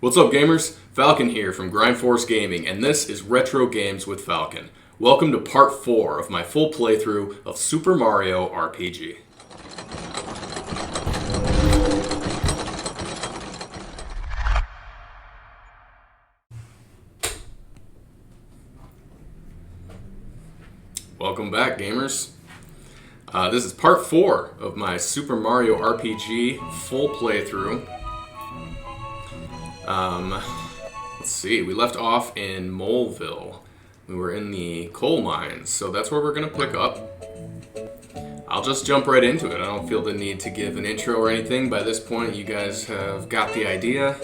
What's up, gamers? Falcon here from Grindforce Gaming, and this is Retro Games with Falcon. Welcome to part 4 of my full playthrough of Super Mario RPG. Welcome back, gamers. This is part 4 of my Super Mario RPG full playthrough. Let's see, we left off in Moleville. We were in the coal mines, so that's where we're going to pick up. I'll just jump right into it. I don't feel the need to give an intro or anything. By this point, you guys have got the idea.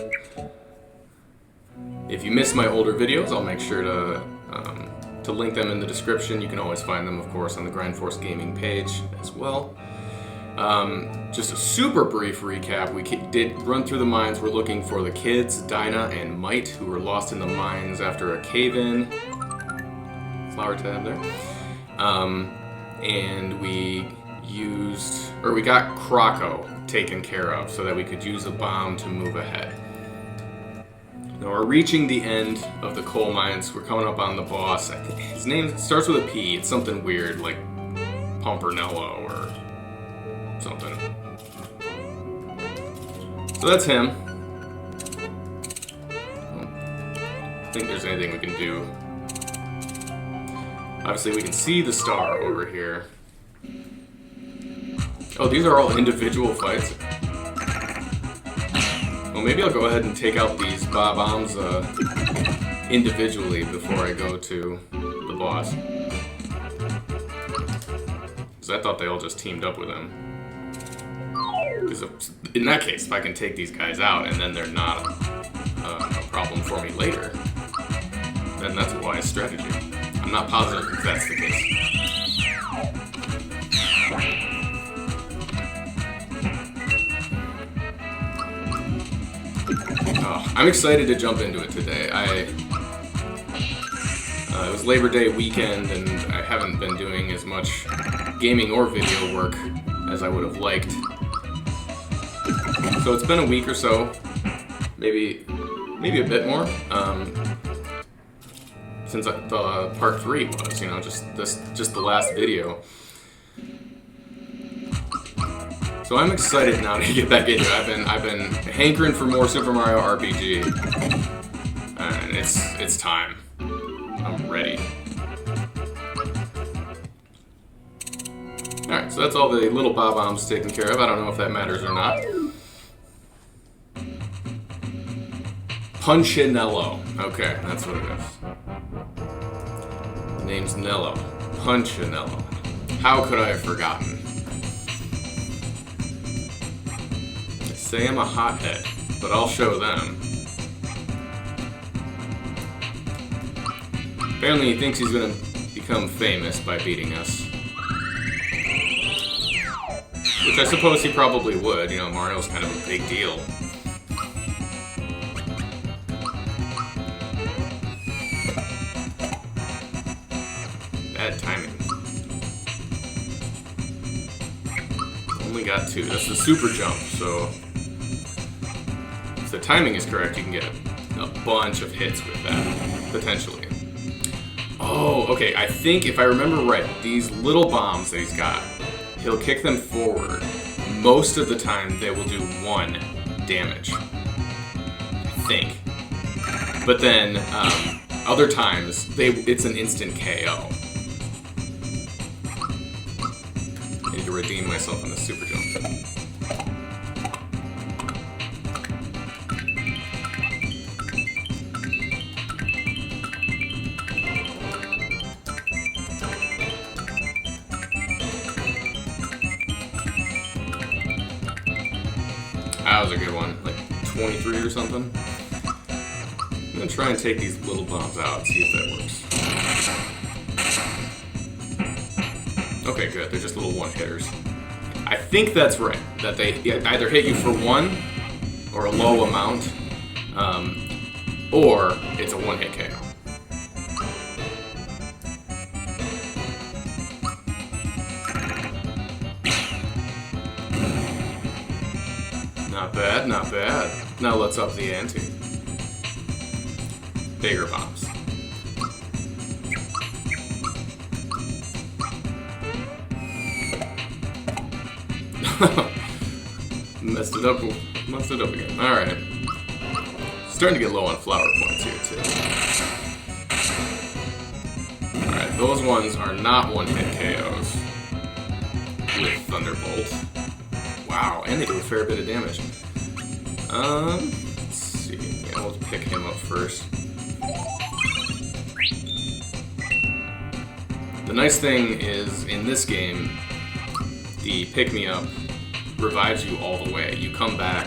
If you missed my older videos, I'll make sure to link them in the description. You can always find them, of course, on the Grindforce Gaming page as well. Just a super brief recap. We did run through the mines. We're looking for the kids, Dyna and Mite, who were lost in the mines after a cave-in. Flower tab there. And we got Croco taken care of so that we could use a bomb to move ahead. Now we're reaching the end of the coal mines. We're coming up on the boss. I think his name starts with a P. It's something weird like Pumpernello or something. So that's him. I don't think there's anything we can do. Obviously we can see the star over here. Oh, these are all individual fights. Well, maybe I'll go ahead and take out these bombs individually before I go to the boss. Because I thought they all just teamed up with him. Because in that case, if I can take these guys out and then they're not a problem for me later, then that's a wise strategy. I'm not positive if that's the case. Oh, I'm excited to jump into it today. It was Labor Day weekend and I haven't been doing as much gaming or video work as I would have liked. So it's been a week or so, maybe a bit more, since the part 3 was, you know, just the last video. So I'm excited now to get back into it. I've been hankering for more Super Mario RPG, and it's time. I'm ready. All right, so that's all the little bombs taken care of. I don't know if that matters or not. Punchinello. Okay, that's what it is. The name's Nello. Punchinello. How could I have forgotten? They say I'm a hothead, but I'll show them. Apparently he thinks he's gonna become famous by beating us. Which I suppose he probably would. You know, Mario's kind of a big deal. Bad timing. Only got 2. That's the super jump, so if the timing is correct, you can get a bunch of hits with that, potentially. Oh, okay, I think if I remember right, these little bombs that he's got, he'll kick them forward. Most of the time, they will do 1 damage. I think. But then, other times, it's an instant KO. I need to redeem myself on the super jump. That was a good one, like 23 or something. I'm gonna try and take these little bombs out, see if that works. Okay, good, they're just little one-hitters. I think that's right, that they either hit you for 1 or a low amount, or it's a one-hit KO. Not bad, not bad. Now let's up the ante. bigger bombs. Messed it up again. Alright. Starting to get low on flower points here, too. Alright, those ones are not one-hit KOs with Thunderbolt. Wow, and they do a fair bit of damage. Let's see. Yeah, we'll pick him up first. The nice thing is, in this game, the pick-me-up revives you all the way. You come back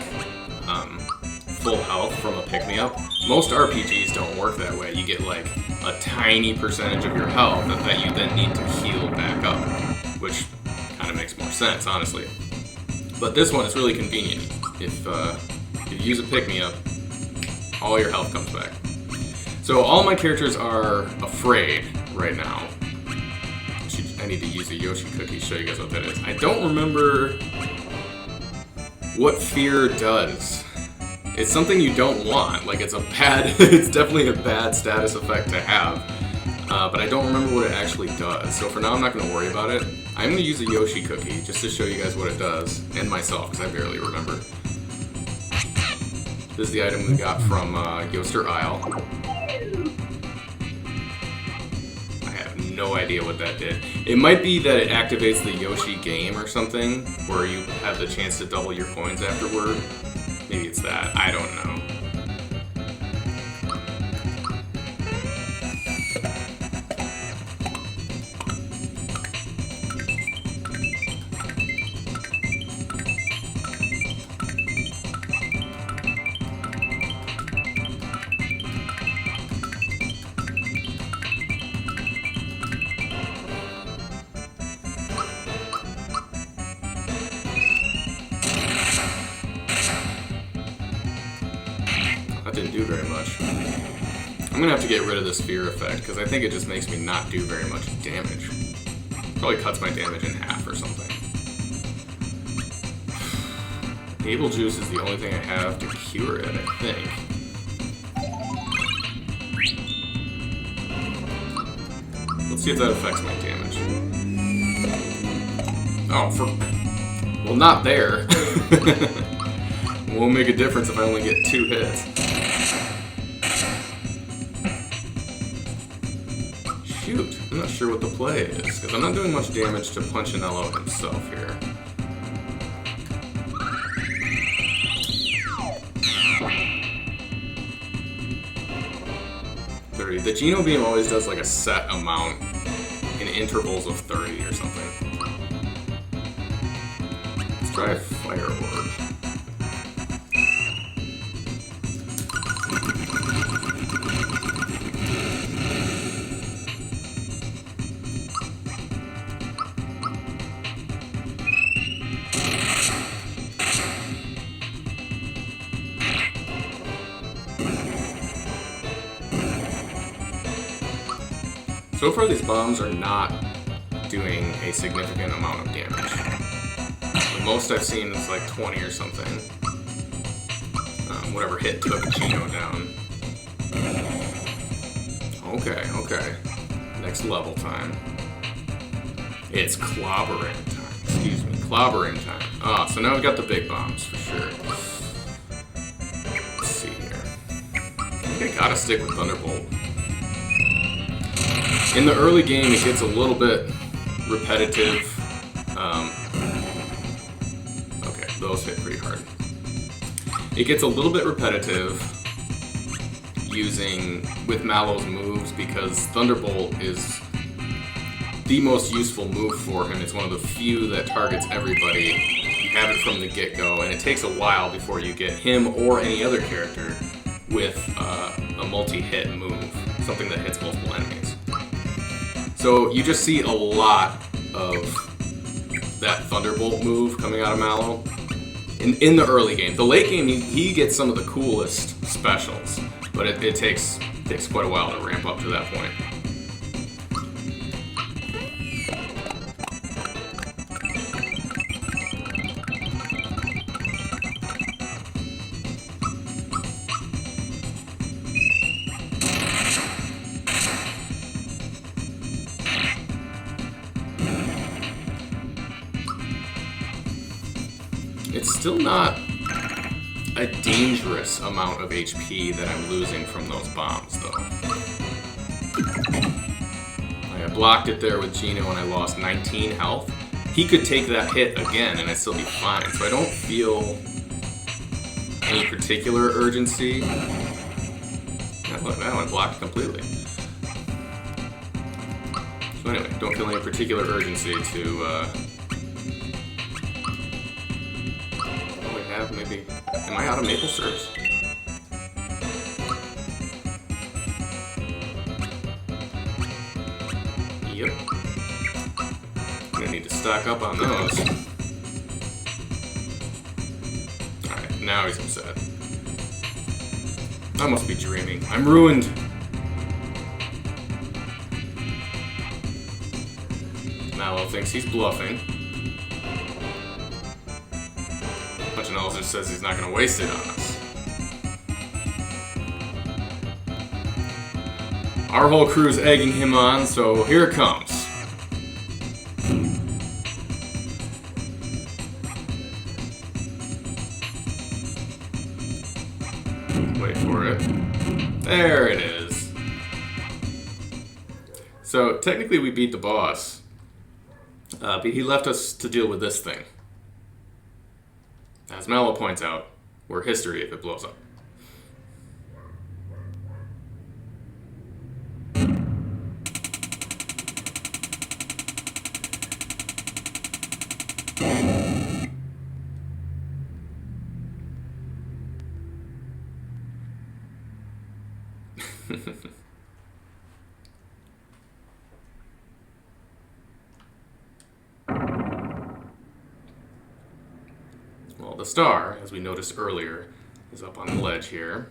full health from a pick-me-up. Most RPGs don't work that way. You get like a tiny percentage of your health that you then need to heal back up, which kind of makes more sense, honestly. But this one is really convenient. If you use a pick-me-up, all your health comes back. So all my characters are afraid right now. I need to use a Yoshi cookie to show you guys what that is. I don't remember what fear does. It's something you don't want. Like, it's a bad, it's definitely a bad status effect to have. But I don't remember what it actually does. So for now, I'm not going to worry about it. I'm going to use a Yoshi cookie just to show you guys what it does, and myself, because I barely remember. This is the item we got from Yoster Isle. I have no idea what that did. It might be that it activates the Yoshi game or something, where you have the chance to double your coins afterward. Maybe it's that. I don't know. That didn't do very much. I'm gonna have to get rid of this fear effect, because I think it just makes me not do very much damage. Probably cuts my damage in half or something. Able Juice is the only thing I have to cure it, I think. Let's see if that affects my damage. Oh, well, not there. Won't make a difference if I only get 2 hits. Shoot, I'm not sure what the play is, because I'm not doing much damage to Punchinello himself here. The Geno Beam always does like a set amount in intervals of 30 or something. Let's try a Fire Orb. So far, these bombs are not doing a significant amount of damage. The most I've seen is like 20 or something. Whatever hit took Geno down. Okay. Next level time. It's clobbering time. Excuse me, clobbering time. Ah, so now we've got the big bombs for sure. Let's see here. I think I gotta stick with Thunderbolt. In the early game, it gets a little bit repetitive. Okay, those hit pretty hard. It gets a little bit repetitive with Mallow's moves, because Thunderbolt is the most useful move for him. It's one of the few that targets everybody. You have it from the get-go, and it takes a while before you get him or any other character with a multi-hit move, something that hits multiple enemies. So you just see a lot of that Thunderbolt move coming out of Mallow in the early game. The late game, he gets some of the coolest specials, but it takes quite a while to ramp up to that point. still not a dangerous amount of HP that I'm losing from those bombs, though. I blocked it there with Gino and I lost 19 health. He could take that hit again and I'd still be fine, so I don't feel any particular urgency. That one blocked completely. So anyway, don't feel any particular urgency to, oh, we have maybe... Am I out of maple syrups? Yep. I'm gonna need to stock up on those. Alright, now he's upset. I must be dreaming. I'm ruined! Mallow thinks he's bluffing. Punchinello just says he's not going to waste it on us. Our whole crew's egging him on, so here it comes. Wait for it. There it is. So, technically we beat the boss. But he left us to deal with this thing. As Mallow points out, we're history if it blows up. Well, the star, as we noticed earlier, is up on the ledge here.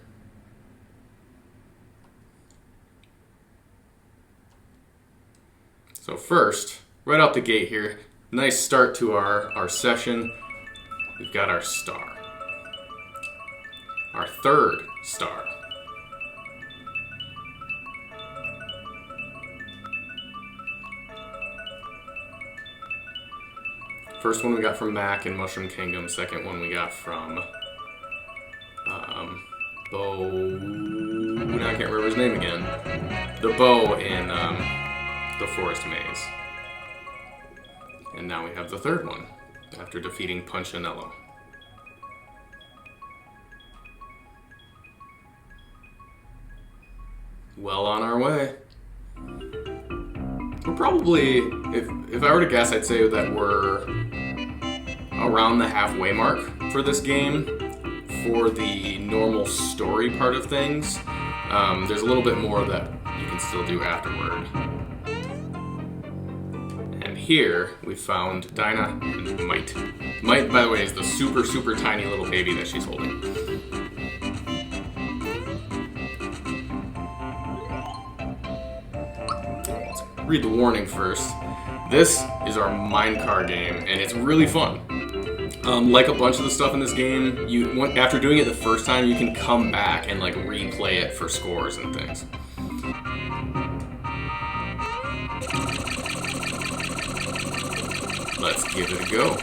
So first, right out the gate here, nice start to our session. We've got our star. Our third star. First one we got from Mac in Mushroom Kingdom. Second one we got from Bo. I can't remember his name again. The Bo in the Forest Maze. And now we have the third one after defeating Punchinello. Well on our way. We're probably, if I were to guess, I'd say that we're around the halfway mark for this game for the normal story part of things. There's a little bit more that you can still do afterward. And here we found Dyna Mite. Mite, by the way, is the super, super tiny little baby that she's holding. Read the warning first. This is our minecart game, and it's really fun. Like a bunch of the stuff in this game, after doing it the first time, you can come back and like replay it for scores and things. Let's give it a go.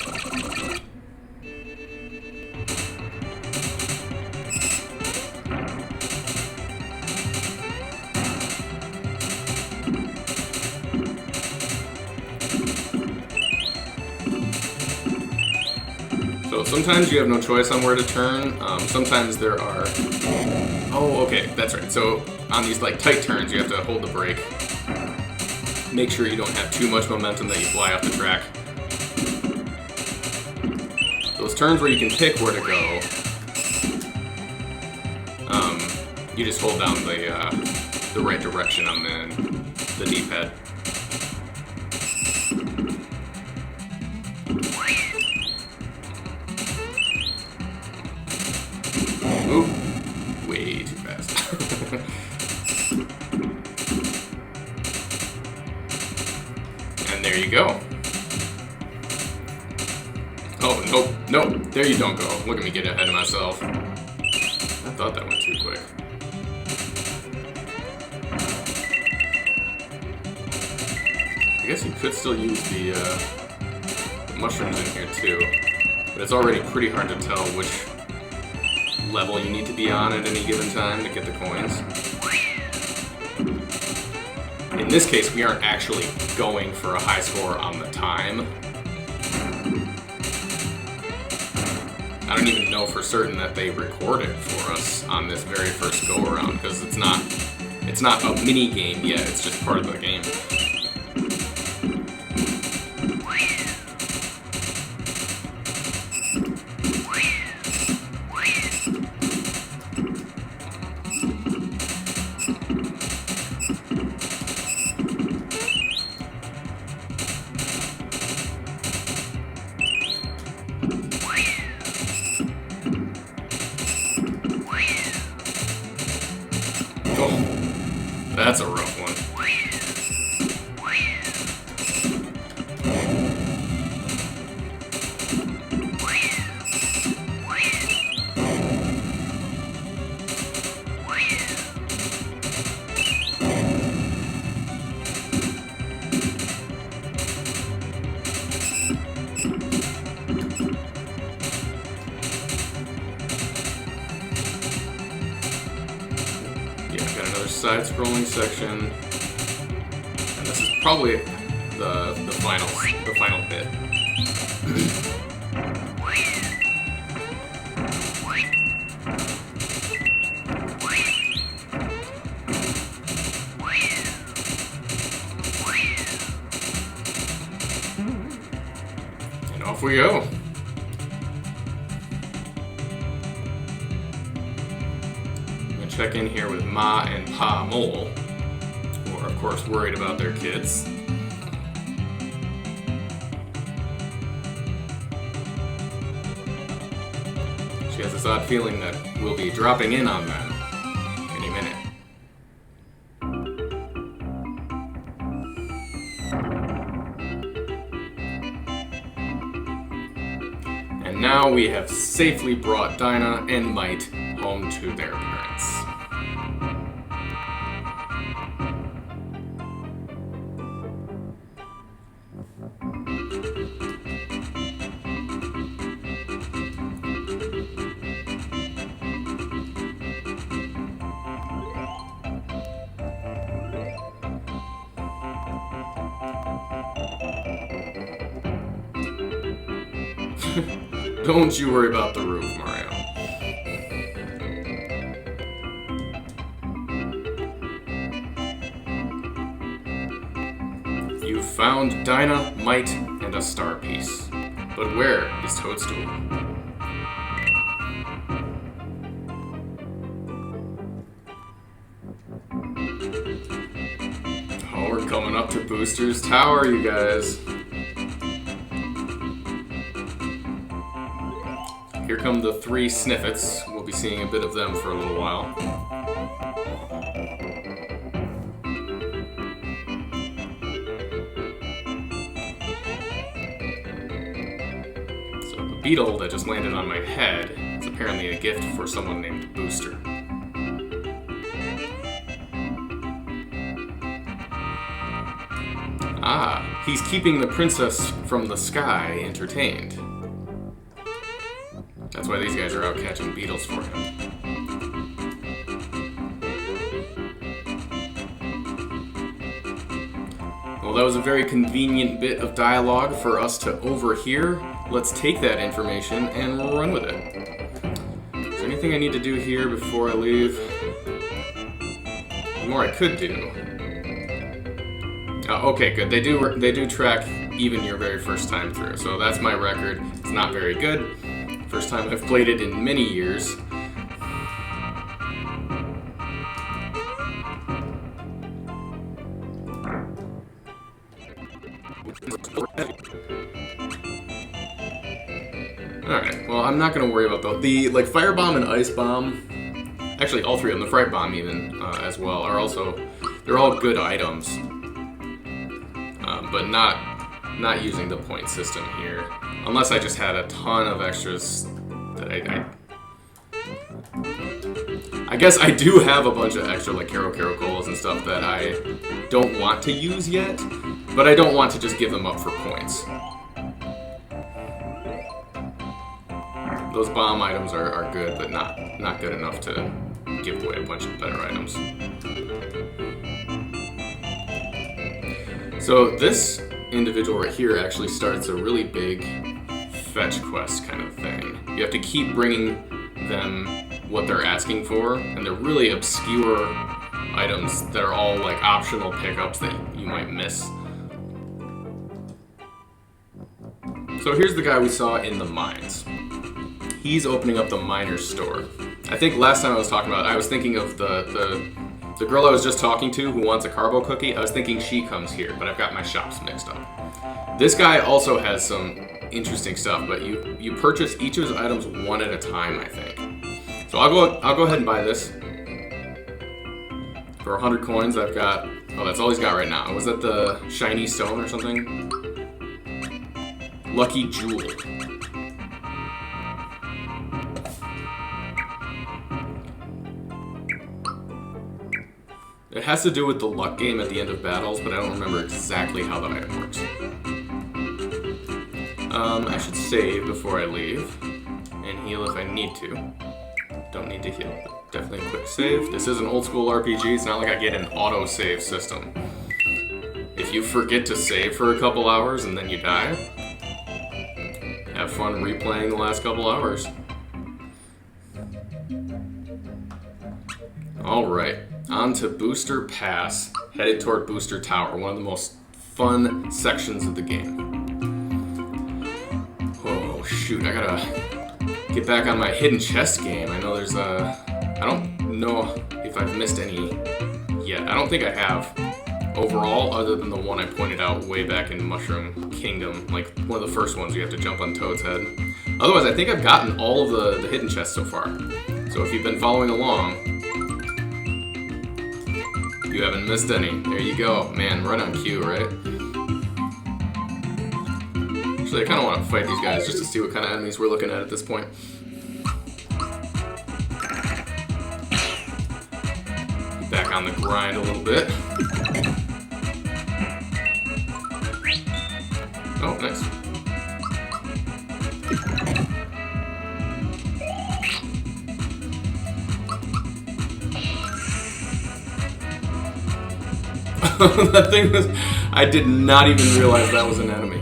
So sometimes you have no choice on where to turn. Sometimes there are... Oh, okay, that's right. So on these like tight turns, you have to hold the brake. Make sure you don't have too much momentum that you fly off the track. Those turns where you can pick where to go, you just hold down the right direction on the D-pad. Oop, way too fast. And there you go. Oh, nope, there you don't go. Look at me get ahead of myself. I thought that went too quick. I guess you could still use the mushrooms in here too. but it's already pretty hard to tell which level you need to be on at any given time to get the coins. In this case, we aren't actually going for a high score on the time. I don't even know for certain that they record it for us on this very first go-around, because it's not a mini game yet, it's just part of the game. That's a rough one. Side-scrolling section, and this is probably the final bit. And off we go. Check in here with Ma and Pa Mole, who are of course worried about their kids. She has this odd feeling that we'll be dropping in on them any minute. And now we have safely brought Dyna and Mite home to their parents. Don't you worry about the roof, Mario. You found Dyna Mite and a star piece. But where is Toadstool? Oh, we're coming up to Booster's Tower, you guys. Here come the three Sniffets. We'll be seeing a bit of them for a little while. So the beetle that just landed on my head is apparently a gift for someone named Booster. Ah, he's keeping the princess from the sky entertained. That's why these guys are out catching beetles for him. Well, that was a very convenient bit of dialogue for us to overhear. Let's take that information and run with it. Is there anything I need to do here before I leave? There's more I could do. Oh, okay, good. They do track even your very first time through, so that's my record. It's not very good. First time I've played it in many years. Alright, well, I'm not going to worry about those. The, like, Fire Bomb and Ice Bomb, actually all three of them, the Fright Bomb even, as well, are also, they're all good items. But not using the point system here. Unless I just had a ton of extras that I guess I do have a bunch of extra, like, Colas and stuff that I don't want to use yet, but I don't want to just give them up for points. those bomb items are good, but not good enough to give away a bunch of better items. So this individual right here actually starts a really big fetch quest kind of thing. You have to keep bringing them what they're asking for, and they're really obscure items that are all like optional pickups that you might miss. So here's the guy we saw in the mines. He's opening up the miner's store. I think last time I was talking about it, I was thinking of the girl I was just talking to who wants a carbo cookie. I was thinking she comes here, but I've got my shops mixed up. This guy also has some interesting stuff, but you purchase each of his items one at a time, I think. So I'll go ahead and buy this. For 100 coins, I've got... Oh, that's all he's got right now. Was that the shiny stone or something? Lucky jewel. It has to do with the luck game at the end of battles, but I don't remember exactly how that item works. I should save before I leave, and heal if I need to. Don't need to heal, but definitely a quick save. This is an old school RPG, it's not like I get an auto-save system. If you forget to save for a couple hours and then you die, have fun replaying the last couple hours. Alright, on to Booster Pass, headed toward Booster Tower, one of the most fun sections of the game. Oh shoot, I gotta get back on my hidden chest game. I know there's I don't know if I've missed any yet. I don't think I have overall, other than the one I pointed out way back in Mushroom Kingdom, like one of the first ones you have to jump on Toad's head. Otherwise, I think I've gotten all of the hidden chests so far. So if you've been following along, you haven't missed any. There you go. Man, right on cue, right? Actually, I kind of want to fight these guys just to see what kind of enemies we're looking at this point. Back on the grind a little bit. Oh, nice. That thing was... I did not even realize that was an enemy.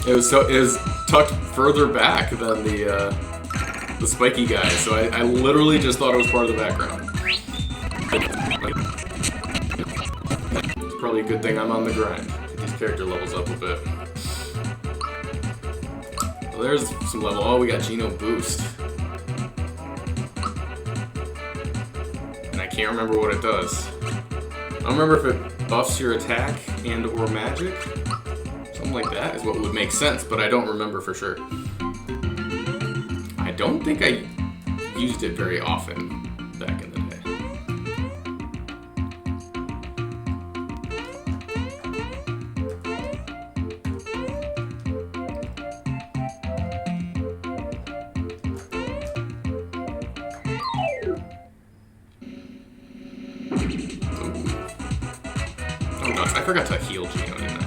It was tucked further back than the spiky guy, so I literally just thought it was part of the background. It's probably a good thing I'm on the grind. Get these character levels up a bit. Well, there's some level. Oh, we got Geno Boost. And I can't remember what it does. I don't remember if it buffs your attack and or magic. Something like that is what would make sense, but I don't remember for sure. I don't think I used it very often back in the day. Oh nuts, I forgot to heal Geno, didn't I?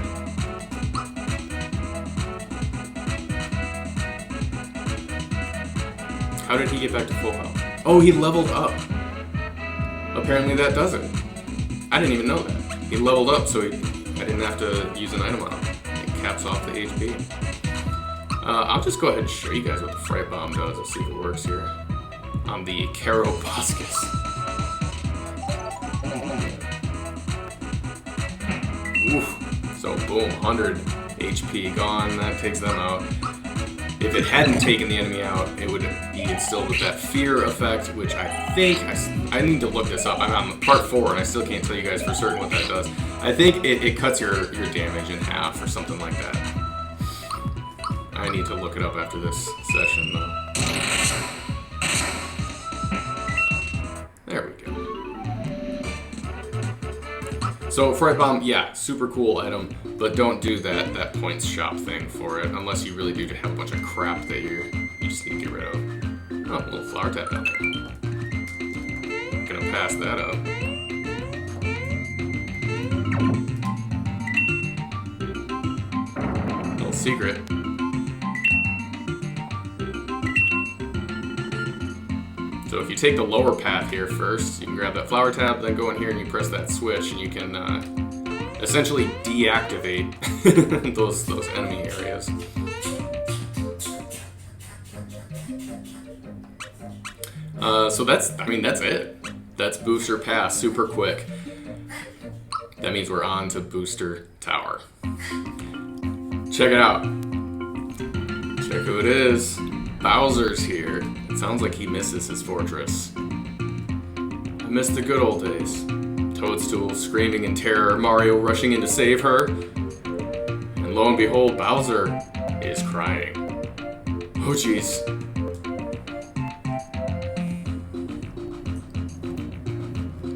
How did he get back to full health? Oh, he leveled up. Apparently that does it. I didn't even know that. He leveled up, so I didn't have to use an item on him. It caps off the HP. I'll just go ahead and show you guys what the Fright Bomb does. Let's see if it works here. On the Caroboscus. Oof. So boom, 100 HP gone. That takes them out. If it hadn't taken the enemy out, it would be instilled with that fear effect, which I think, I need to look this up. I'm on part 4 and I still can't tell you guys for certain what that does. I think it cuts your damage in half or something like that. I need to look it up after this session though. There we go. So Fright Bomb, yeah, super cool item, but don't do that points shop thing for it unless you really do have a bunch of crap that you just need to get rid of. Oh, a little flower tap down there. Gonna pass that up. Little secret. So if you take the lower path here first, you can grab that flower tab, then go in here and you press that switch, and you can essentially deactivate those enemy areas. So that's it. That's Booster Pass, super quick. That means we're on to Booster Tower. Check it out. Check who it is. Bowser's here. It sounds like he misses his fortress. I miss the good old days. Toadstool screaming in terror, Mario rushing in to save her. And lo and behold, Bowser is crying. Oh jeez.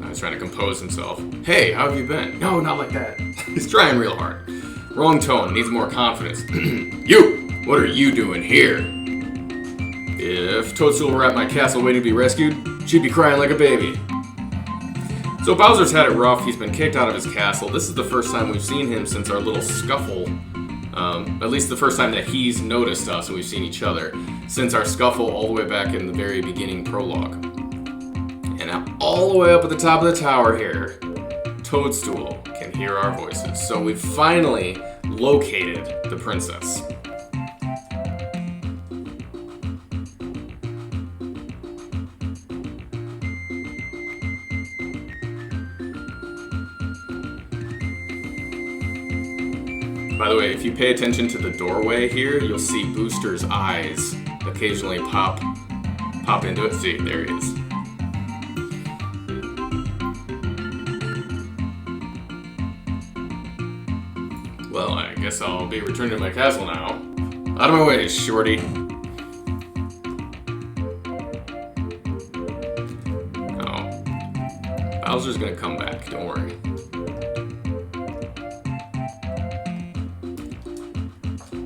He's trying to compose himself. Hey, how have you been? No, not like that. He's trying real hard. Wrong tone, needs more confidence. You! What are you doing here? If Toadstool were at my castle waiting to be rescued, she'd be crying like a baby. So Bowser's had it rough. He's been kicked out of his castle. This is the first time we've seen him since our little scuffle. At least the first time that he's noticed us and we've seen each other. Since our scuffle all the way back in the very beginning prologue. And now all the way up at the top of the tower here, Toadstool can hear our voices. So we've finally located the princess. By the way, if you pay attention to the doorway here, you'll see Booster's eyes occasionally pop into it. See, there he is. Well, I guess I'll be returning to my castle now. Out of my way, shorty. Oh. Bowser's gonna come back, don't worry.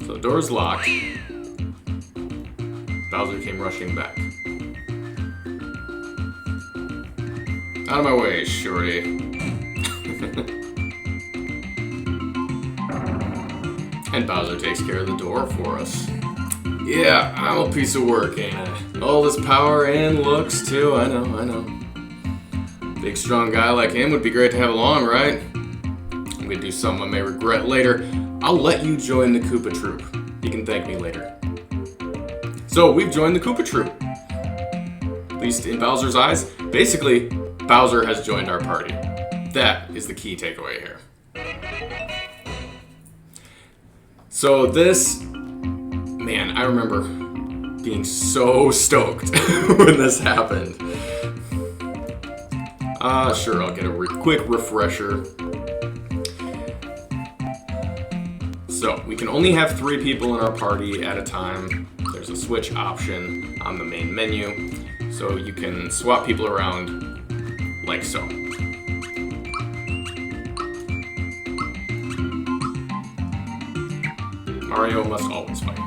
So the door's locked. Bowser came rushing back. Out of my way, shorty. And Bowser takes care of the door for us. Yeah, I'm a piece of work, ain't I? All this power and looks, too. I know. Big, strong guy like him would be great to have along, right? I'm gonna do something I may regret later. I'll let you join the Koopa Troop. You can thank me later. So, we've joined the Koopa Troop. At least in Bowser's eyes. Basically, Bowser has joined our party. That is the key takeaway here. So this, man, I remember being so stoked when this happened. Sure, I'll get a quick refresher. So, we can only have 3 people in our party at a time. There's a switch option on the main menu, so you can swap people around like so. Mario must always fight.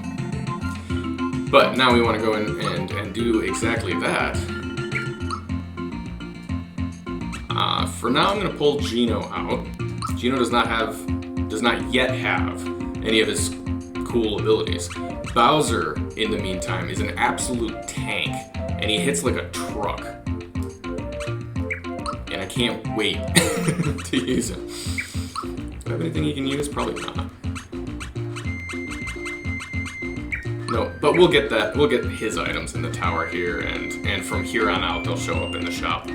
But now we want to go in and do exactly that. For now, I'm going to pull Geno out. Geno does not yet have any of his cool abilities. Bowser, in the meantime, is an absolute tank, and he hits like a truck. And I can't wait to use him. Do I have anything he can use? Probably not. No, but we'll get that. We'll get his items in the tower here, and from here on out, they'll show up in the shop.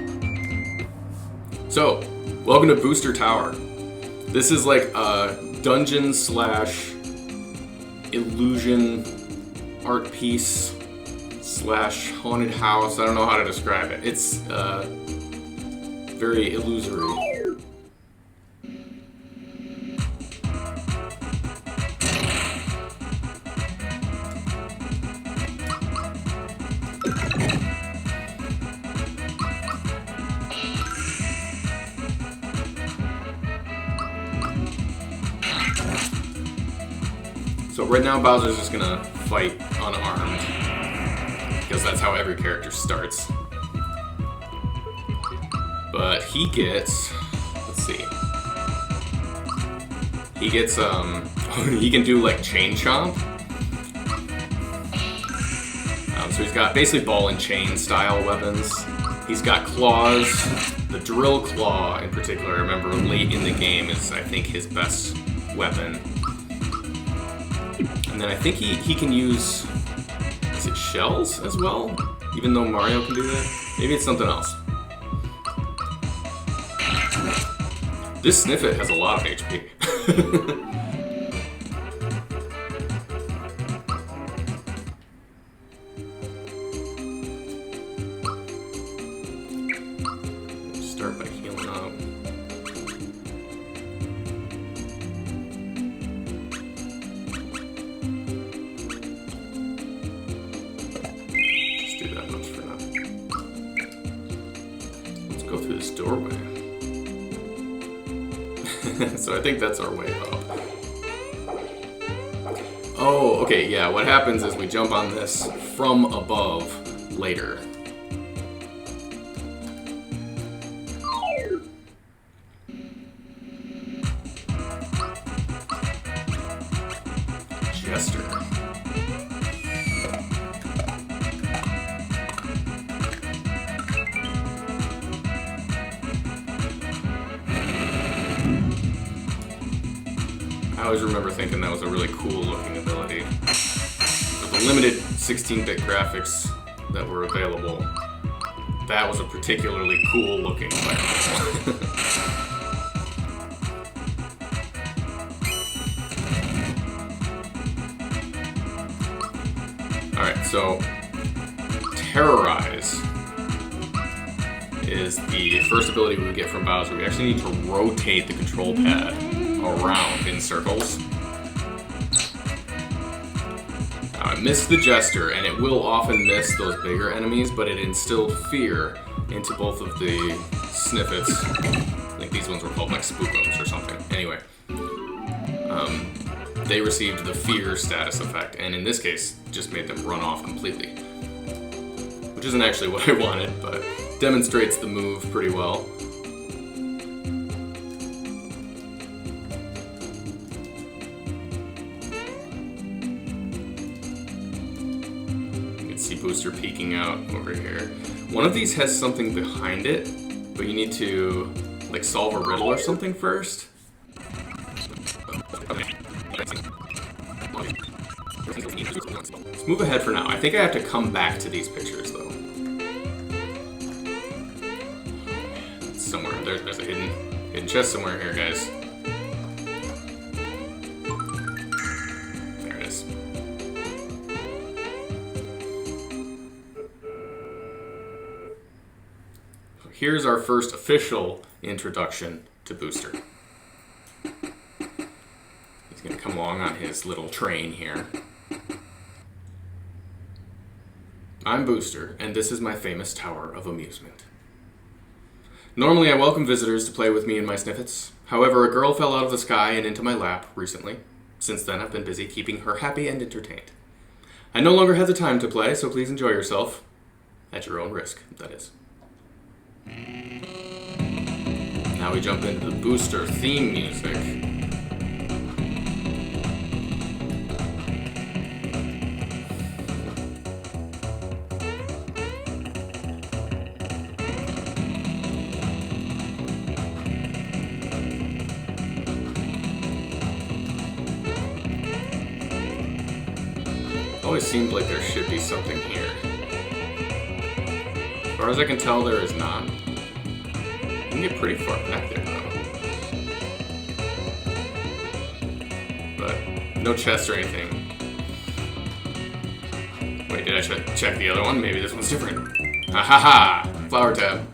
So, welcome to Booster Tower. This is like a dungeon / illusion art piece / haunted house. I don't know how to describe it. It's very illusory. So right now Bowser's just gonna fight unarmed, because that's how every character starts. But he gets, let's see, he gets, he can do like Chain Chomp. So he's got basically ball and chain style weapons. He's got claws. The drill claw in particular, I remember late in the game, is I think his best weapon. And then I think he can use, is it shells as well? Even though Mario can do that? Maybe it's something else. This Sniffet has a lot of HP. Start by healing up. Just do that much for now. Let's go through this doorway. So I think that's our way up. Oh, okay, yeah, what happens is we jump on this from above later. Jester. I always remember thinking that was a really cool looking ability. With the limited 16-bit graphics that were available, that was a particularly cool looking fighter. Alright, so Terrorize is the first ability we get from Bowser. We actually need to rotate the control pad around in circles. I missed the Jester, and it will often miss those bigger enemies, but it instilled fear into both of the Sniffets. I think these ones were called like Spookums or something. Anyway, they received the fear status effect, and in this case, just made them run off completely. Which isn't actually what I wanted, but demonstrates the move pretty well. See Booster peeking out over here. One of these has something behind it, but you need to like solve a riddle or something first. Let's move ahead for now. I think I have to come back to these pictures though. Somewhere there's a hidden chest somewhere here, guys. There it is. Here's our first official introduction to Booster. He's going to come along on his little train here. I'm Booster, and this is my famous Tower of Amusement. Normally I welcome visitors to play with me and my Sniffets. However, a girl fell out of the sky and into my lap recently. Since then, I've been busy keeping her happy and entertained. I no longer have the time to play, so please enjoy yourself. At your own risk, that is. Now we jump into the Booster theme music. Always seemed like there should be something here. As far as I can tell, there is not. You can get pretty far back there, though. But no chest or anything. Wait, did I check the other one? Maybe this one's different. Ha ha ha! Flower tab.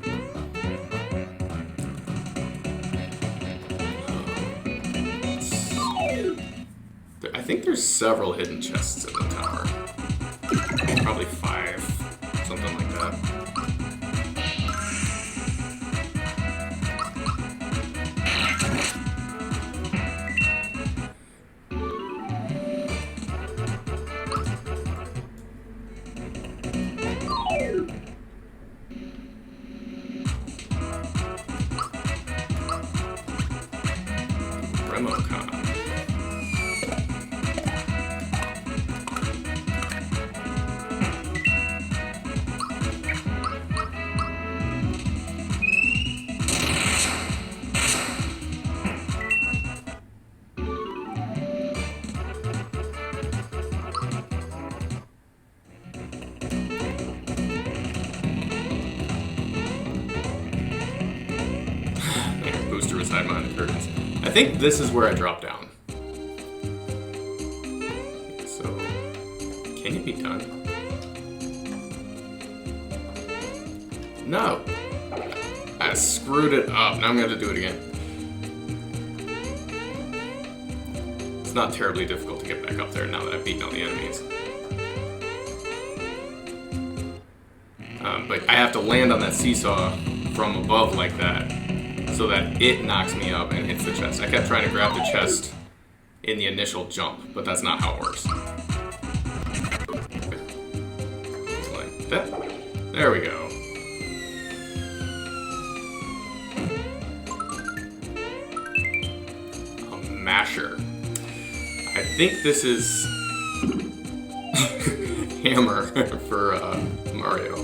I think there's several hidden chests in the tower. Probably 5, something like that. inside behind the curtains. I think this is where I drop down. So, can it be done? No! I screwed it up. Now I'm going to have to do it again. It's not terribly difficult to get back up there now that I've beaten all the enemies. But I have to land on that seesaw from above like that so that it knocks me up and hits the chest. I kept trying to grab the chest in the initial jump, but that's not how it works. Like that. There we go. A masher. I think this is hammer for Mario.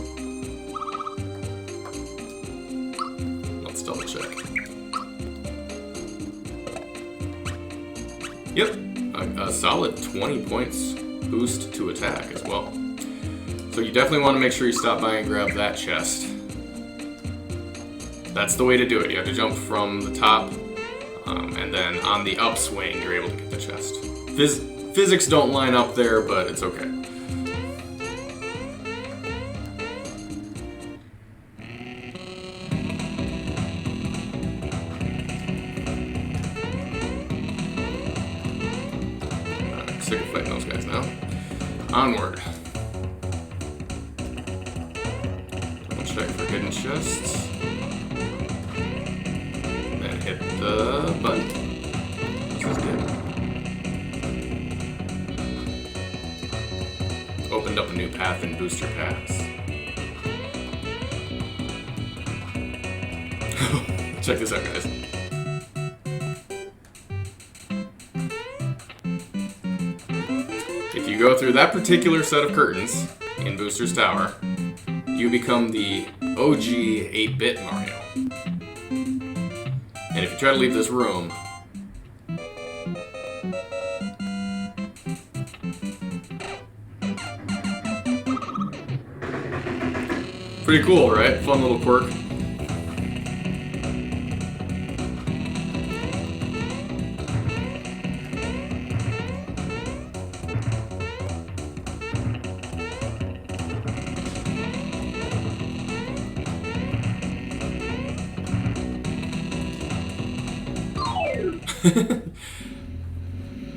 Let's double check. Yep, a solid 20 points boost to attack as well. So you definitely want to make sure you stop by and grab that chest. That's the way to do it. You have to jump from the top, and then on the upswing, you're able to get the chest. Physics don't line up there, but it's okay. Alright, sick of fighting those guys now. Onward. Double check for hidden chests. Then hit the button. This is good. Opened up a new path in Booster Pass. Check this out, guys. If you go through that particular set of curtains in Booster's Tower, you become the OG 8-bit Mario. And if you try to leave this room, pretty cool, right? Fun little quirk.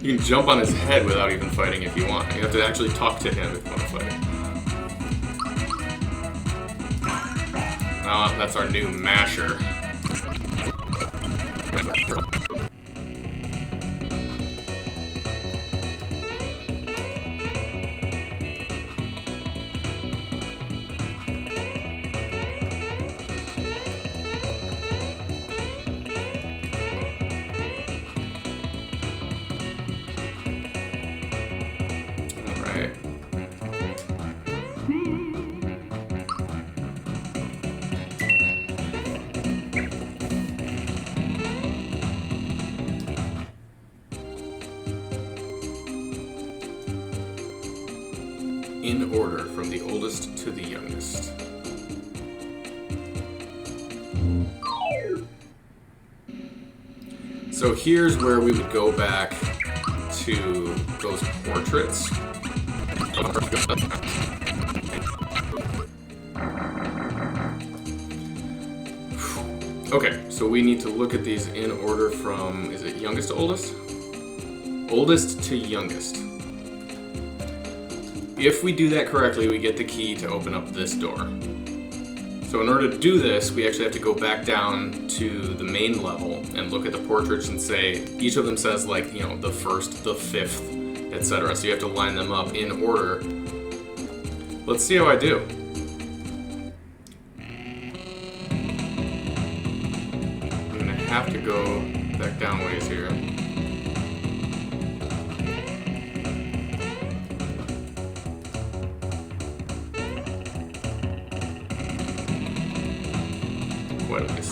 You can jump on his head without even fighting if you want. You have to actually talk to him if you want to fight. Oh, that's our new masher. Alright. In order from the oldest to the youngest. So here's where we would go back to those portraits. Okay, so we need to look at these in order from, is it youngest to oldest? Oldest to youngest. If we do that correctly, we get the key to open up this door. So in order to do this, we actually have to go back down to the main level and look at the portraits and say, each of them says like, you know, the first, the fifth, etc. So you have to line them up in order. Let's see how I do. I'm gonna have to go back down ways here. Quite a ways.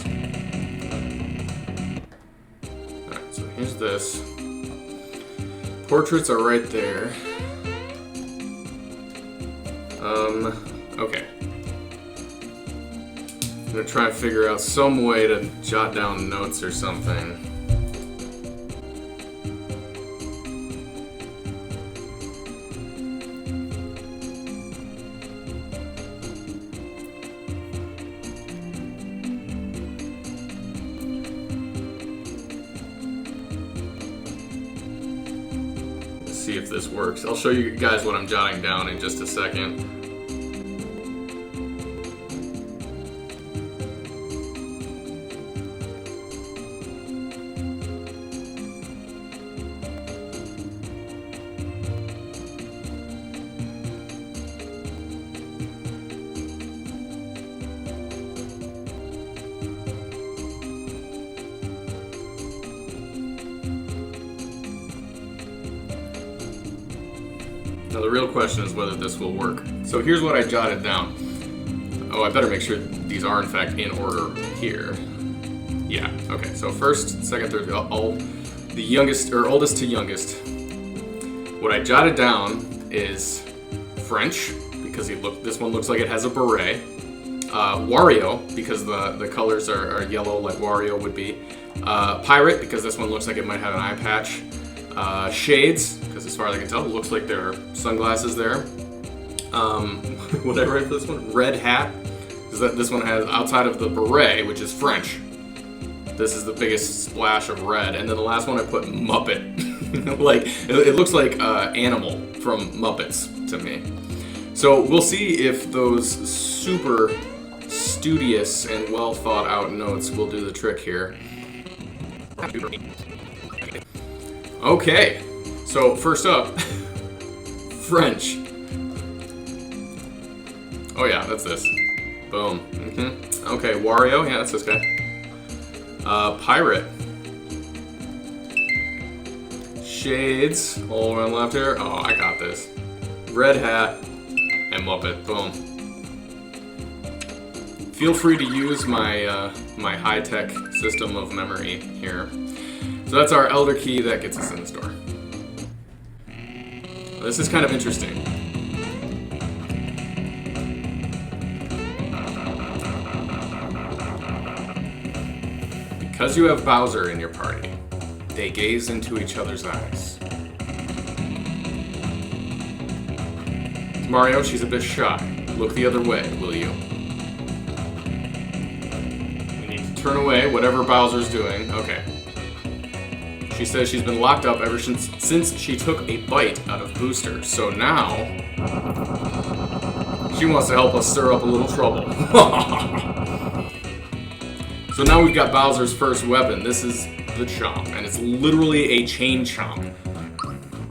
Alright, so here's this. Portraits are right there. Okay. I'm gonna try and figure out some way to jot down notes or something. Let's see if this works. I'll show you guys what I'm jotting down in just a second. Now the real question is whether this will work. So here's what I jotted down. Oh, I better make sure these are in fact in order here. Yeah, okay, so first, second, third, all the youngest, or oldest to youngest. What I jotted down is French, because this one looks like it has a beret. Wario, because the colors are yellow like Wario would be. Pirate, because this one looks like it might have an eye patch. Shades, because as far as I can tell, it looks like there are sunglasses there. What I write for this one? Red hat, because this one has, outside of the beret, which is French, this is the biggest splash of red. And then the last one I put Muppet. Like, it looks like Animal from Muppets to me. So we'll see if those super studious and well thought out notes will do the trick here. Okay, so first up, French. Oh yeah, that's this. Boom. Okay, Wario, yeah, that's this guy. Pirate. Shades, all around left here. Oh, I got this. Red hat and Muppet. Boom. Feel free to use my my high-tech system of memory here. So that's our Elder Key that gets us in the store. This is kind of interesting. Because you have Bowser in your party, they gaze into each other's eyes. Mario, she's a bit shy. Look the other way, will you? We need to turn away, whatever Bowser's doing. Okay. She says she's been locked up ever since she took a bite out of Booster. So now, she wants to help us stir up a little trouble. So now we've got Bowser's first weapon. This is the Chomp, and it's literally a chain chomp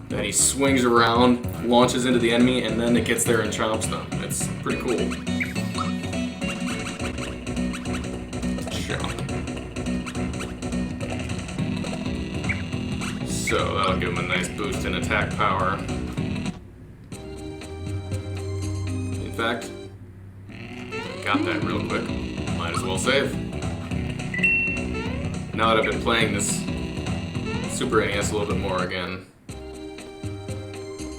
that he swings around, launches into the enemy, and then it gets there and chomps them. It's pretty cool. Chomp. So that'll give him a nice boost in attack power. In fact, got that real quick. Might as well save. Now that I've been playing this Super NES a little bit more again,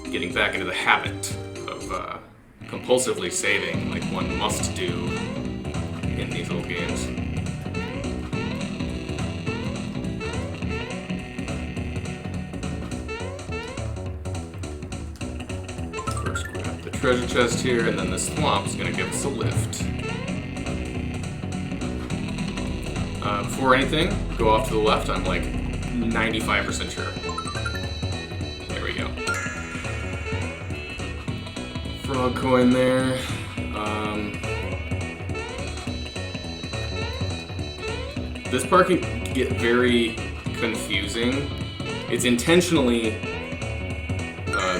getting back into the habit of compulsively saving like one must do in these old games. First grab the treasure chest here, and then the swamp's gonna give us a lift. Before anything, go off to the left. I'm like 95% sure. There we go. Frog coin there. This part can get very confusing. It's intentionally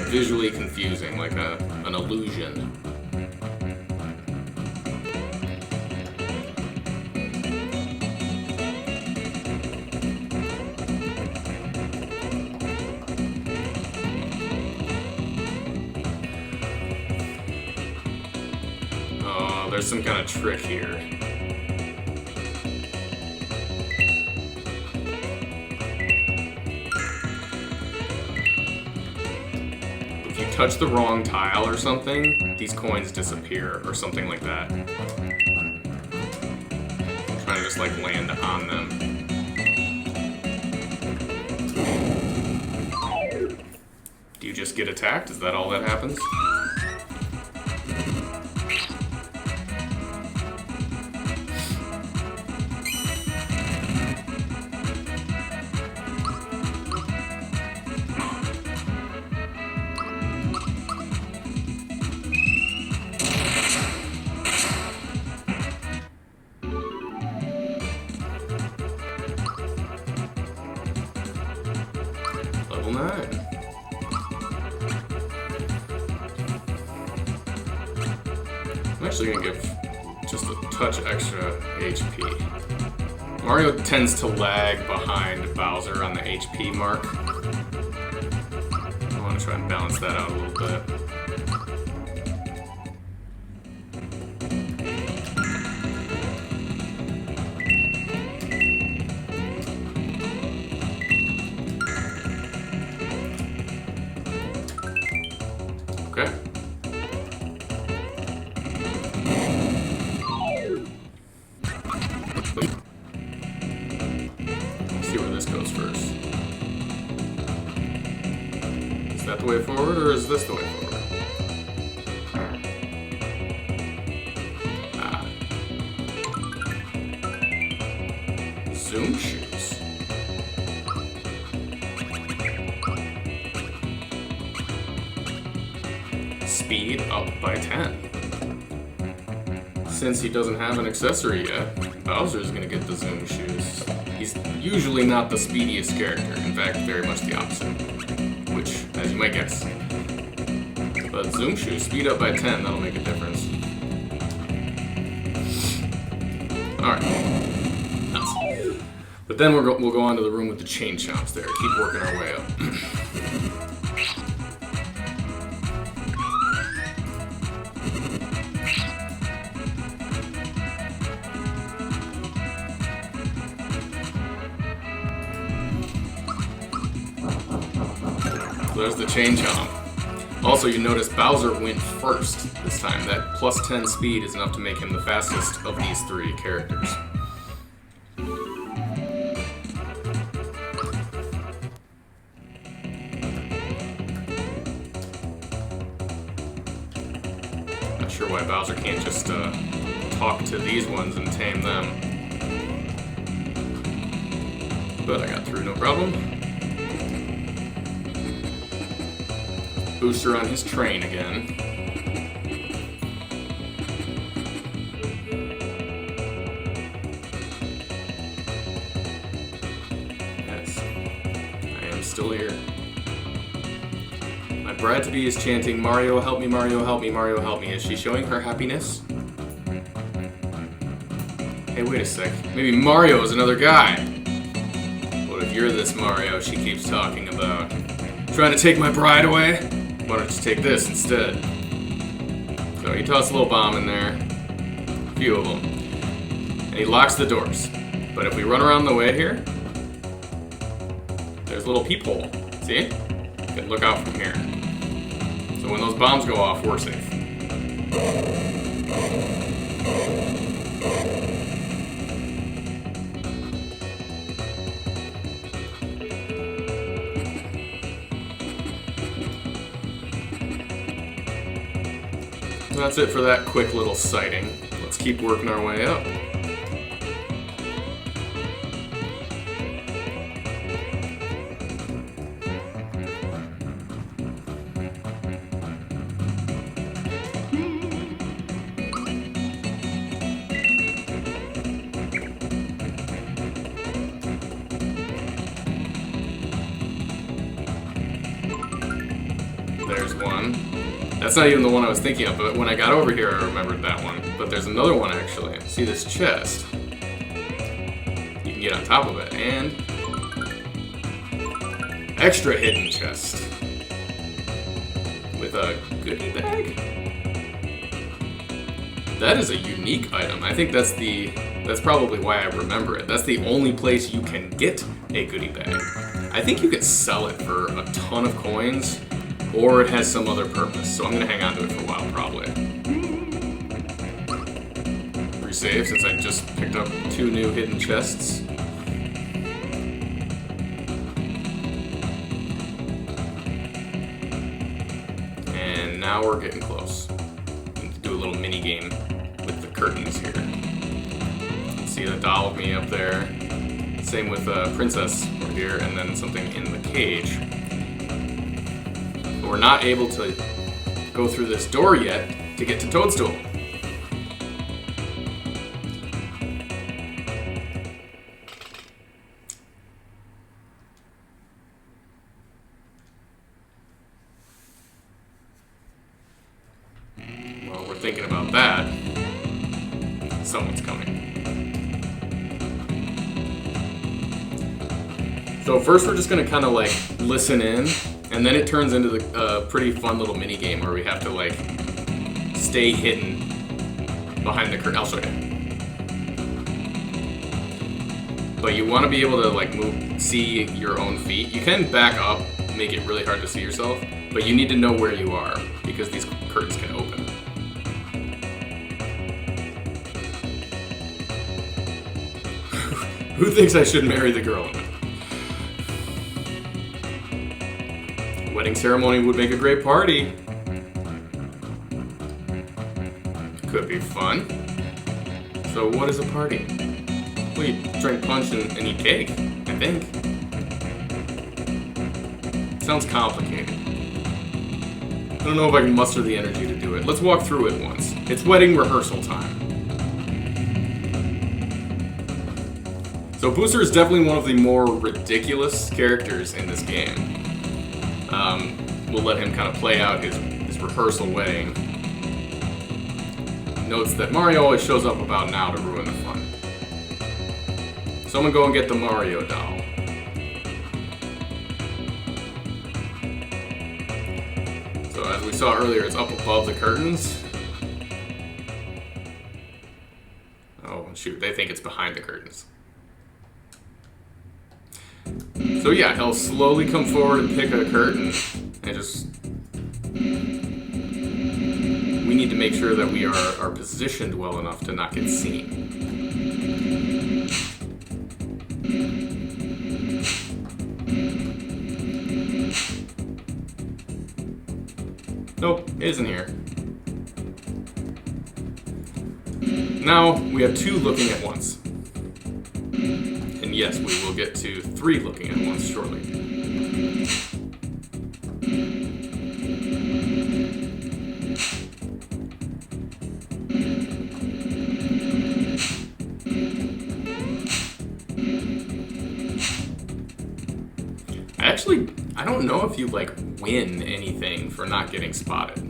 visually confusing, like an illusion. There's some kind of trick here. If you touch the wrong tile or something, these coins disappear or something like that. just like land on them. Do you just get attacked? Is that all that happens? Level 9. I'm actually gonna give just a touch extra HP. Mario tends to lag behind Bowser on the HP mark. I want to try and balance that out a little bit. Okay. Let's see where this goes first. Is that the way forward, or is this the way forward? Ah. Zoom shoes. Speed up by 10. Since he doesn't have an accessory yet, Bowser's gonna get the Zoom shoes. He's usually not the speediest character, in fact, very much the opposite. Which, as you might guess. But Zoom shoes, speed up by 10, that'll make a difference. Alright. Nice. But then we'll go on to the room with the chain chomps there. Keep working our way up. There's the chain chomp. Also, you notice Bowser went first this time. That plus 10 speed is enough to make him the fastest of these three characters. Not sure why Bowser can't just talk to these ones and tame them. But I got through, no problem. Booster on his train again. Yes, I am still here. My bride-to-be is chanting, "Mario, help me, Mario, help me, Mario, help me." Is she showing her happiness? Hey, wait a sec. Maybe Mario is another guy. What if you're this Mario she keeps talking about? Trying to take my bride away? Why don't you take this instead? So he tosses a little bomb in there. A few of them. And he locks the doors. But if we run around the way here, there's a little peephole. See? You can look out from here. So when those bombs go off, we're safe. That's it for that quick little sighting. Let's keep working our way up. There's one. That's not even the one I was thinking of, but when I got over here, I remembered that one. But there's another one, actually. See this chest? You can get on top of it, and... extra hidden chest. With a goodie bag? That is a unique item. I think that's probably why I remember it. That's the only place you can get a goodie bag. I think you could sell it for a ton of coins, or it has some other purpose, so I'm gonna hang on to it for a while, probably. save since I just picked up 2 new hidden chests. And now we're getting close. Need to do a little mini game with the curtains here. You can see the doll of me up there. Same with Princess over here, and then something in the cage. But we're not able to go through this door yet to get to Toadstool. Well, we're thinking about that. Someone's coming. So first we're just gonna kind of like listen in, and then it turns into the pretty fun little mini game where we have to like stay hidden behind the curtain. I'll show you. But you want to be able to like see your own feet. You can back up, make it really hard to see yourself, but you need to know where you are because these curtains can open. Who thinks I should marry the girl? Wedding ceremony would make a great party. Could be fun. So what is a party? Well, you drink punch and eat cake, I think. Sounds complicated. I don't know if I can muster the energy to do it. Let's walk through it once. It's wedding rehearsal time. So Booster is definitely one of the more ridiculous characters in this game. We'll let him kind of play out his rehearsal wedding. Notes that Mario always shows up about now to ruin the fun. Someone go and get the Mario doll. So as we saw earlier, it's up above the curtains. Oh shoot, they think it's behind the curtains. So yeah, he'll slowly come forward and pick a curtain, and just... We need to make sure that we are positioned well enough to not get seen. Nope, it isn't here. Now, we have 2 looking at once. And yes, we will get to 3 looking at once shortly. I don't know if you like win anything for not getting spotted.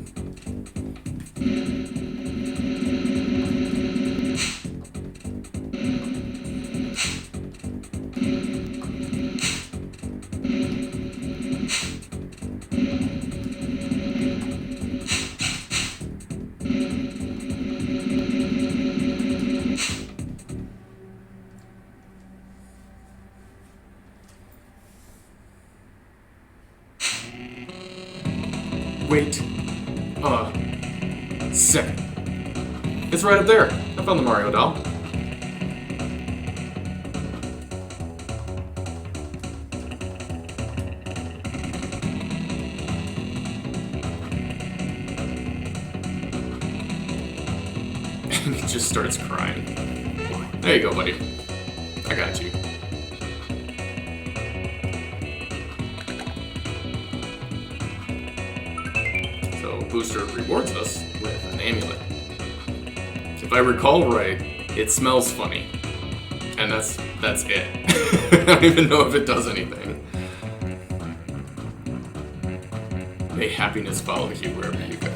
Wait a second. It's right up there. I found the Mario doll. And he just starts crying. There you go, buddy. I got you. Booster rewards us with an amulet. If I recall right, it smells funny. And that's it. I don't even know if it does anything. May happiness follow you wherever you go.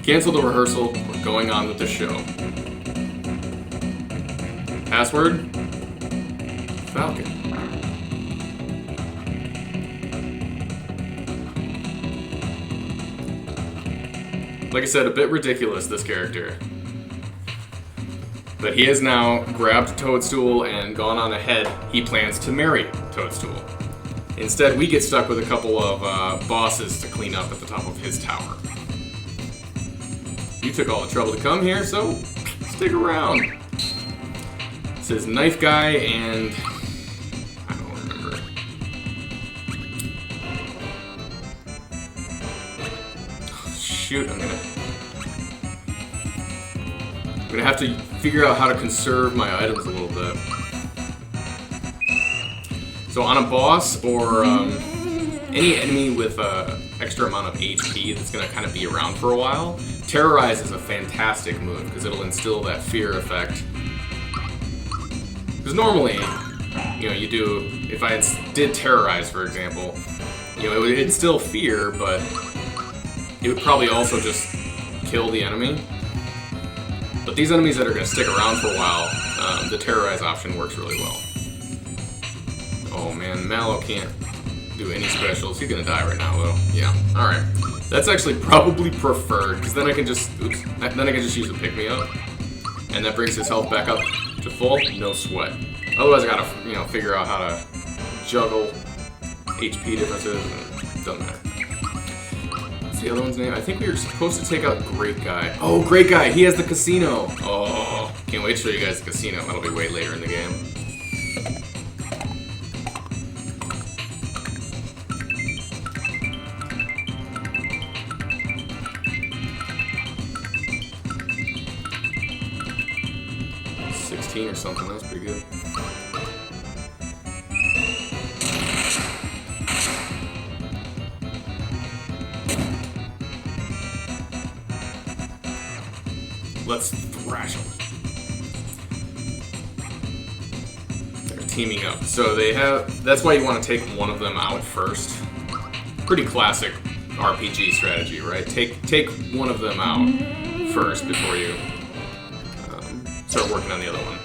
Cancel the rehearsal, we're going on with the show. Password? Falcon. Like I said, a bit ridiculous, this character. But he has now grabbed Toadstool and gone on ahead. He plans to marry Toadstool. Instead, we get stuck with a couple of bosses to clean up at the top of his tower. You took all the trouble to come here, so Stick around. It says knife guy and I don't remember. Oh, shoot, I'm gonna have to figure out how to conserve my items a little bit. So on a boss or any enemy with an extra amount of HP that's going to kind of be around for a while, Terrorize is a fantastic move because it'll instill that fear effect. Because normally, you know, you do, if I did Terrorize, for example, you know, it would instill fear, but it would probably also just kill the enemy. But these enemies that are going to stick around for a while, the Terrorize option works really well. Oh man, Mallow can't do any specials. He's gonna die right now, though. Yeah. All right. That's actually probably preferred because then I can just, then I can just use a pick me up, and that brings his health back up to full. No sweat. Otherwise, I gotta, you know, figure out how to juggle HP differences, and it doesn't matter. What's the other one's name? I think we were supposed to take out Great Guy. Oh, Great Guy. He has the casino. Oh, can't wait to show you guys the casino. That'll be way later in the game. Or something, that's pretty good. Let's thrash them. They're teaming up. So they have, that's why you want to take one of them out first. Pretty classic RPG strategy, right? Take one of them out first before you start working on the other one.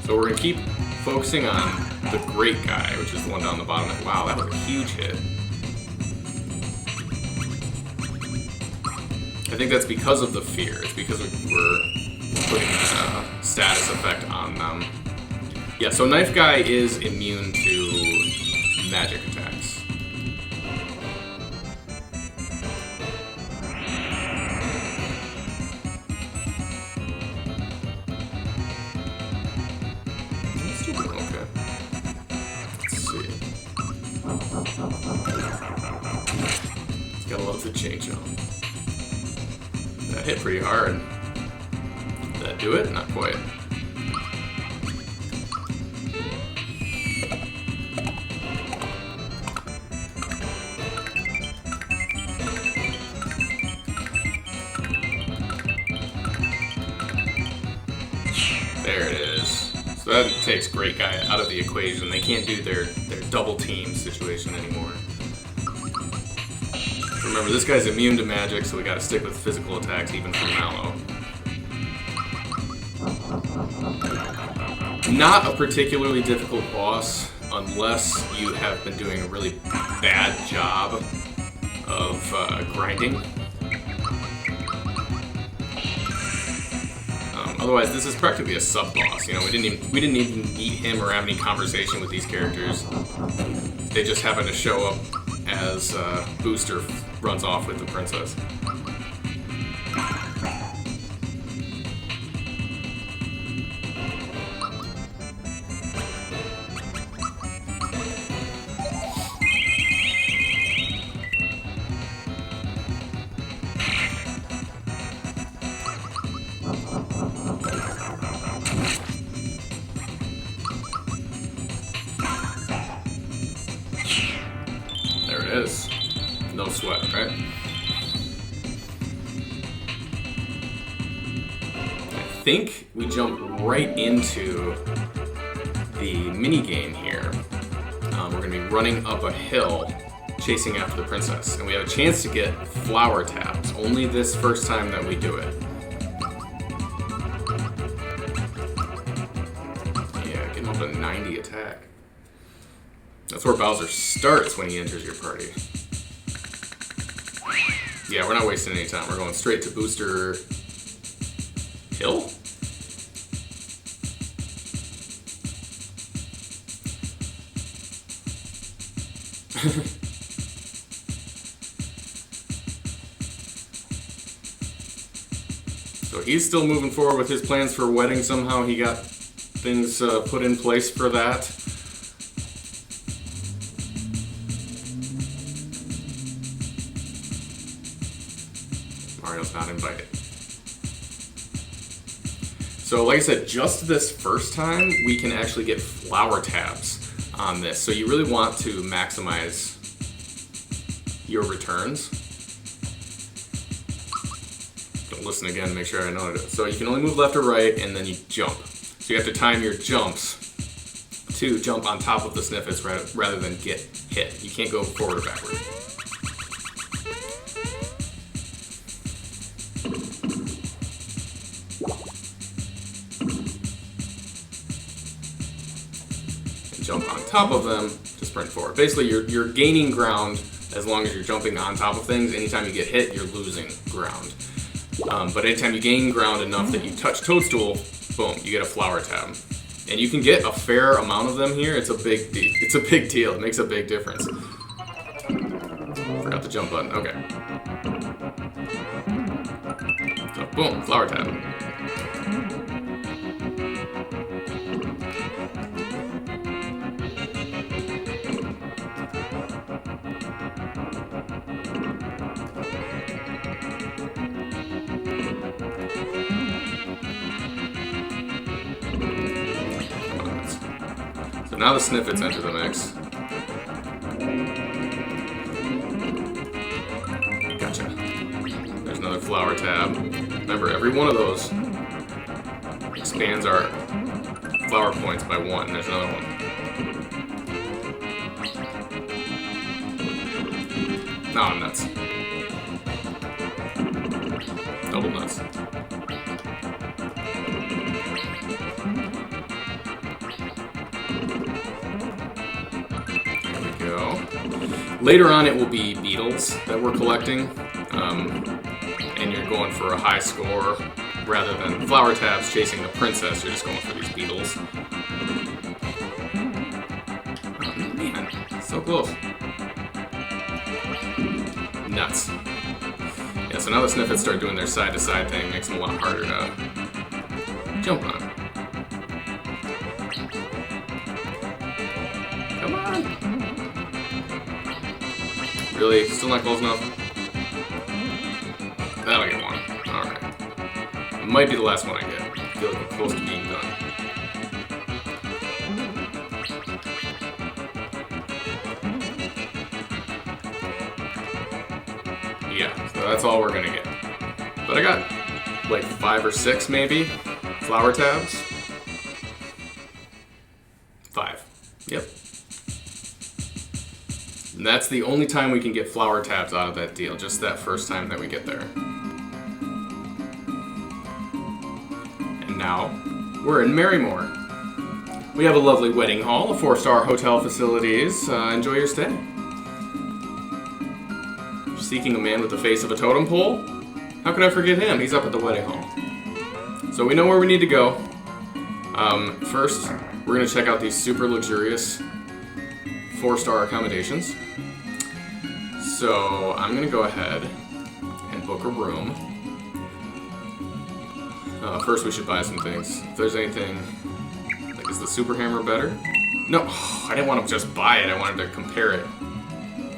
So we're going to keep focusing on the Great Guy, which is the one down the bottom. Wow, that was a huge hit. I think that's because of the fear. It's because we're putting a status effect on them. Yeah, so Knife Guy is immune to magic attacks. The change on. That hit pretty hard. Did that do it? Not quite. There it is. So that takes Great Guy out of the equation. They can't do their double team situation anymore. Remember, this guy's immune to magic, so we gotta stick with physical attacks even from Mallow. Not a particularly difficult boss unless you have been doing a really bad job of grinding. Otherwise, this is practically a sub-boss. You know, we didn't even meet him or have any conversation with these characters. They just happen to show up as Booster runs off with the princess. Is. No sweat, right? I think we jump right into the mini game here. We're going to be running up a hill, chasing after the princess, and we have a chance to get flower taps. Only this first time that we do it. Yeah, get him up to 90 attack. That's where Bowser starts when he enters your party. Yeah, we're not wasting any time. We're going straight to Booster Hill? So he's still moving forward with his plans for a wedding. Somehow he got things put in place for that. Mario's not invited. So like I said, just this first time, we can actually get flower tabs on this. So you really want to maximize your returns. Don't listen again, make sure I know it. So you can only move left or right, and then you jump. So you have to time your jumps to jump on top of the snippets rather than get hit. You can't go forward or backward. And jump on top of them to sprint forward. Basically, you're gaining ground as long as you're jumping on top of things. Anytime you get hit, you're losing ground. But anytime you gain ground enough that you touch Toadstool, boom, you get a flower tab. And you can get a fair amount of them here. It's a big deal. It makes a big difference. Forgot the jump button. Okay. So, boom, flower tab. So now the snippets enter the mix. Gotcha. There's another flower tab. Remember, every one of those expands our flower points by 1. There's another one. No, I'm nuts. Double nuts. Later on, it will be beetles that we're collecting, and you're going for a high score rather than flower tabs chasing the princess. You're just going for these beetles. Oh, man, so close. Nuts. Yeah, so now the snippets start doing their side-to-side thing. Makes them a lot harder to jump on. Come on. Really? Still not close enough? That'll get one. Alright. It might be the last one I get. I feel like I'm close to being done. Yeah, so that's all we're gonna get. But I got like 5 or 6 maybe flower tabs. 5. Yep. And that's the only time we can get flower tabs out of that deal, just that first time that we get there. And now, we're in Marrymore. We have a lovely wedding hall, a 4-star hotel facilities. Enjoy your stay. Seeking a man with the face of a totem pole? How could I forget him? He's up at the wedding hall. So we know where we need to go. First, we're going to check out these super luxurious 4-star accommodations. So I'm gonna go ahead and book a room. First we should buy some things. If there's anything, like, is the super hammer better? No, I didn't want to just buy it, I wanted to compare it.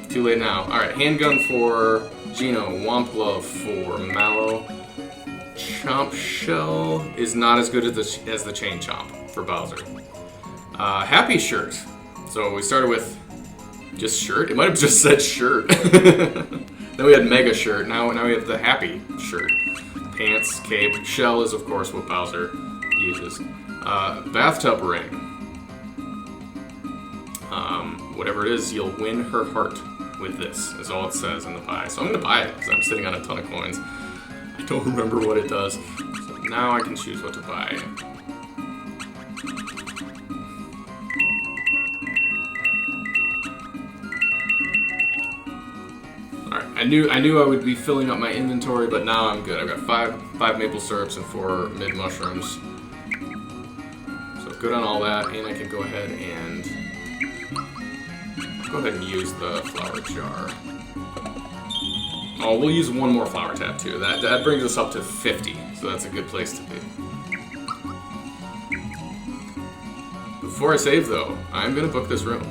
Too late now. Alright, handgun for Gino, Womp Glove for Mallow. Chomp Shell is not as good as the Chain Chomp for Bowser. Happy Shirt. So we started with just shirt. It might have just said shirt. Then we had Mega Shirt. Now we have the Happy Shirt. Pants, cape. Shell is of course what Bowser uses. Bathtub Ring. Whatever it is, you'll win her heart with this, is all it says in the buy. So I'm gonna buy it because I'm sitting on a ton of coins. I don't remember what it does. So now I can choose what to buy. I knew I would be filling up my inventory, but now I'm good. I've got five maple syrups and 4 mid mushrooms. So good on all that, and I can go ahead and use the flower jar. Oh, we'll use one more flower tap too. That brings us up to 50, so that's a good place to be. Before I save though, I'm gonna book this room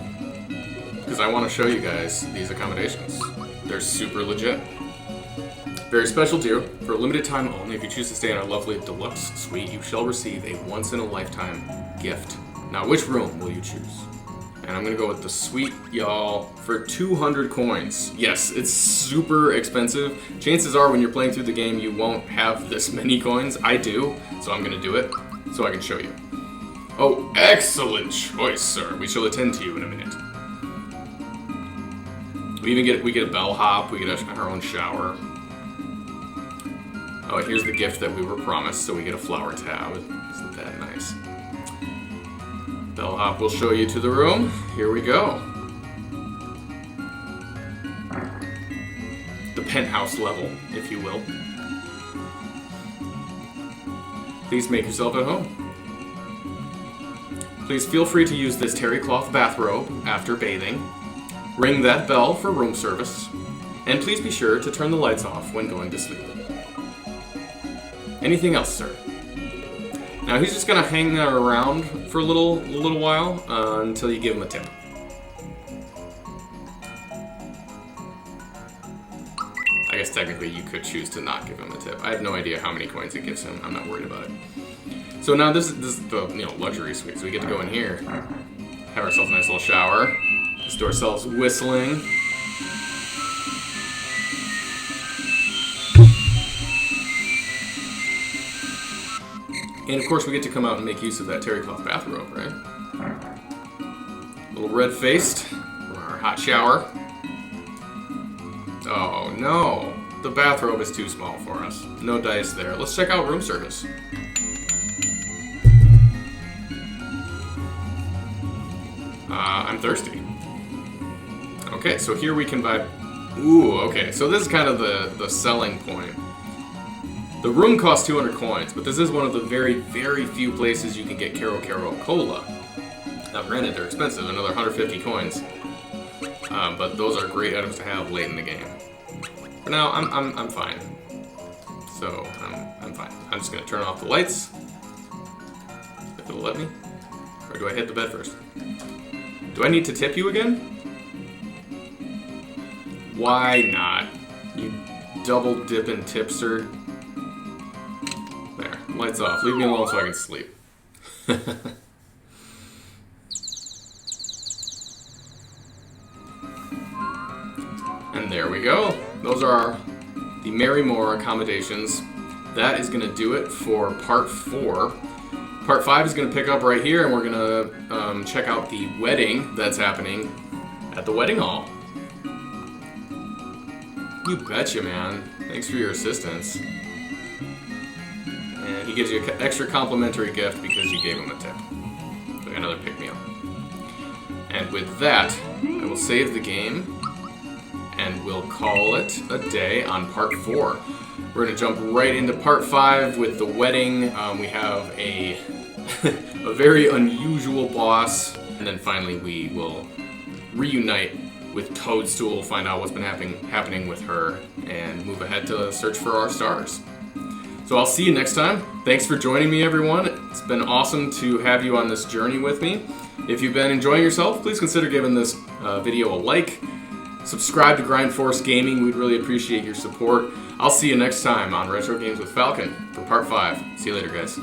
because I want to show you guys these accommodations. They're super legit. Very special deal. For a limited time only, if you choose to stay in our lovely deluxe suite, you shall receive a once-in-a-lifetime gift. Now, which room will you choose? And I'm gonna go with the suite, y'all, for 200 coins. Yes, it's super expensive. Chances are when you're playing through the game, you won't have this many coins. I do, so I'm gonna do it so I can show you. Oh, excellent choice, sir. We shall attend to you in a minute. We get a bellhop, we get our own shower. Oh, here's the gift that we were promised, so we get a flower tab. Isn't that nice? Bellhop will show you to the room. Here we go. The penthouse level, if you will. Please make yourself at home. Please feel free to use this terry cloth bathrobe after bathing. Ring that bell for room service. And please be sure to turn the lights off when going to sleep. Anything else, sir? Now he's just gonna hang around for a little while until you give him a tip. I guess technically you could choose to not give him a tip. I have no idea how many coins it gives him. I'm not worried about it. So now this is the luxury suite. So we get to go in here, have ourselves a nice little shower, just do ourselves whistling. And of course we get to come out and make use of that terry cloth bathrobe, right? A little red-faced from our hot shower. Oh no, the bathrobe is too small for us. No dice there. Let's check out room service. I'm thirsty. Okay, so here we can buy... Ooh, okay, so this is kind of the selling point. The room costs 200 coins, but this is one of the very, very few places you can get Caro Cola. Now, granted, they're expensive, another 150 coins, but those are great items to have late in the game. For now, I'm fine. So I'm fine. I'm just gonna turn off the lights. If it'll let me, or do I hit the bed first? Do I need to tip you again? Why not? You double dipping tipster. There, lights off. Leave me alone so I can sleep. And there we go. Those are the Marrymore accommodations. That is going to do it for part 4. Part 5 is going to pick up right here, and we're going to check out the wedding that's happening at the wedding hall. You betcha, man. Thanks for your assistance. And he gives you an extra complimentary gift because you gave him a tip. So another pick-me-up. And with that, I will save the game, and we'll call it a day on part 4. We're going to jump right into part 5 with the wedding. We have a very unusual boss, and then finally we will reunite with Toadstool, find out what's been happening with her, and move ahead to search for our stars. So I'll see you next time. Thanks for joining me, everyone. It's been awesome to have you on this journey with me. If you've been enjoying yourself, please consider giving this video a like. Subscribe to Grind Force Gaming. We'd really appreciate your support. I'll see you next time on Retro Games with Falcon for part 5. See you later, guys.